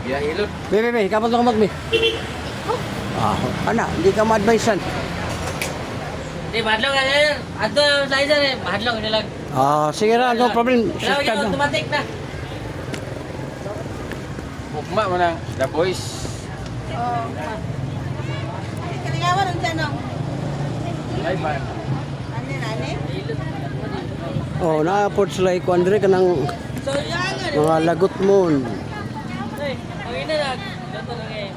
Ya hilot. Be, kapag ito kamot, be. Ana, hindi ka ma-advisean. Di madlong ka sir. Ato sa isa ni madlong ina lang. Sige na, no problem. Kailangan Subscribe yung na. automatic na. Ugma man ang The Boys. Oh. Kailangan ng tanong. Ay man. Ani? Oh, na-afford sila iko Andre kanang So yan. mga lagot mo. Ay, ang ina lang. Dato lang eh.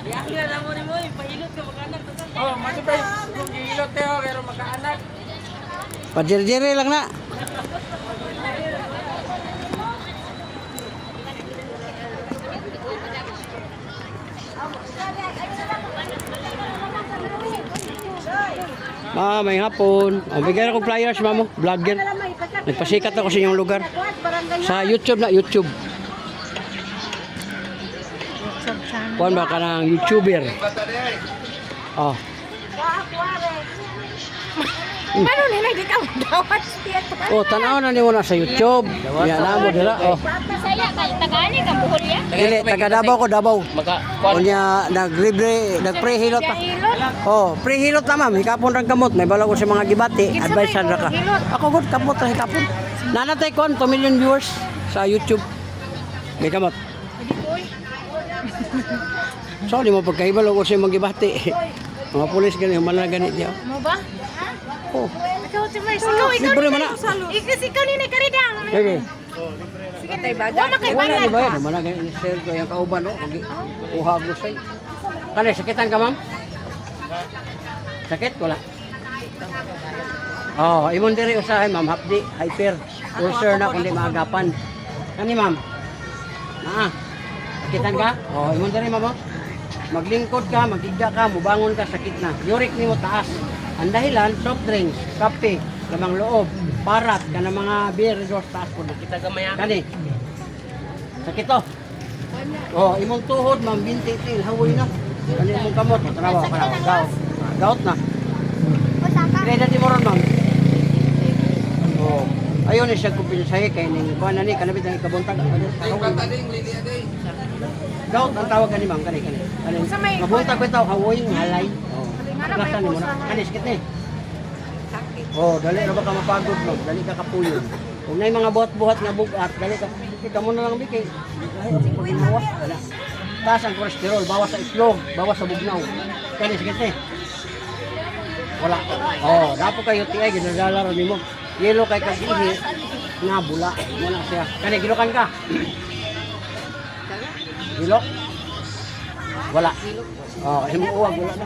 Diakira na mo ni mo, pahilot ka mag-anak. Oh, mati pa yung hilot tayo pero magkaanak. Pajere-jere lang na. May hapon. Bigyan ako flyers, mamo. Vlogger. Nagpasikat ako sa inyong lugar. Sa YouTube na, YouTube. Kuan ba ka ng YouTuber? Oh. Ano nila di ka dawat siya. Oh, tanaw na niyo na sa YouTube. Yan na mo dira. Oh. Saya kay tagani ka buhol ya. Dili, taga Davao ko, Davao. Maka Kunya nag-pre-hilot pa. Oh, pre-hilot na ma'am. Hikapon rang kamot. May bala ko sa mga gibati. Advice ra ka. Ako good kamot ra hikapon. Nanatay kon 2 million viewers sa YouTube. May kamot. So, di mo pagkaibalo ko sa mga gibati. Mga pulis gani, humala gani diya. Mo ba? Oh, Ikaw si Mars. Ikaw libre man na. ikaw ni karidang. Baby. Sige tay baga. Wala kay Wala di bayad. ba yan? Humala gani share ko yung kauban, no? Uha ko sa'yo. Kani, sakitan ka, ma'am? Sakit? Wala. Oh, imong diri usahay, ma'am. Hapdi, hyper. Ulcer na kundi maagapan. Kani, ma'am? Sakitan ka? Oh, imong diri, ma'am. Maglingkod ka, magigda ka, mubangon ka, sakit na. Uric ni mo taas. Ang dahilan, soft drinks, kape, lamang loob, parat, ka ng mga beer, resource taas po. Kita gamay Kani? Sakit to. Oh, imong tuhod, ma'am, binti, til, hawoy na. Kani imong kamot, matanawa ka na, gout. Gout na. Kaya dati mo ron, ma'am. Oh, ayaw na siya kumpinsay kay ning kuan na ni kanabit ang ikabuntag. Gout ang tawag kani, ma'am, kani. Mabuntag ko itaw, hawoy, halay. Oh, klasan mo na. Kani, sakit ni. Oh, dali na ba ka mapagod, no? Dali ka kapuyon. Kung na mga buhat-buhat nga bugat, dali ka. Kita mo na lang bigay. Wala. Taas ang kolesterol, bawas sa itlog, bawas sa bugnaw. Kani, sakit ni. Wala. Oh, dapo kayo tiay ginadala ron nimo. Yelo kay kag-ihi nga bula. Wala siya. Kani gilokan ka. Gilok. Wala. Oh, imo uwag wala na.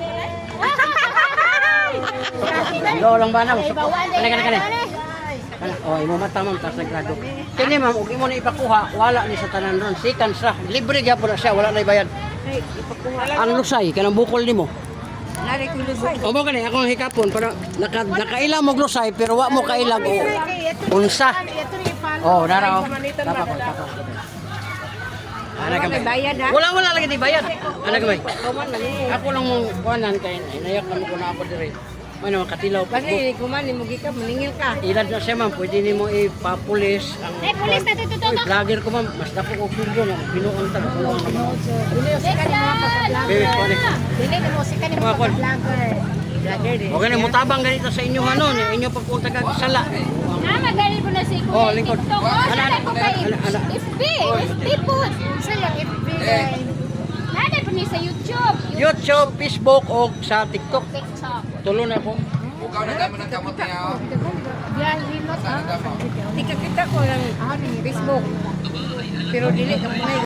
Ikaw lang ba na? Kani. Oh, imo mata ma'am tas nagrado. Kini ma'am, ug imo na ipakuha, wala ni sa tanan ron. Sikan sa libre gyapon na siya, wala na ibayad. Ang lusay kanang bukol nimo. Nari ko lusay. O mo gani ako ang hikapon para nakailang mo lusay pero wa mo kailang unsa. Oh, dara oh. Dapat. Ana ka bayad ha. Wala lagi di bayad. Ana ka bay. Ako lang mong kuanan kay inayak man ko na ako dire. Ano makatilaw pa. Kasi kuman mo gika maningil ka. Ilad na siya ma'am, pwede nimo ipapulis ang Pulis na tututo. vlogger ko ma'am, mas dako ko pulgo na binuon ta ko lang naman. Dili o sika ni mga vlogger. Baby ko ni. Dili mo sika ni mga vlogger. Vlogger din. Okay na mutabang ganito sa inyo ano, inyo pagpunta kag sala. Magaling mo na si Kuya. Oh, lingkod. Ana ko kay Ana. FB po. Sa yung FB. Nada po ni sa YouTube. YouTube, Facebook o sa TikTok. TikTok. Tulo na po. Bukaw na damo ng kamot niya. Yan, hilot. Tika kita ko lang Facebook. Pero dili ka muna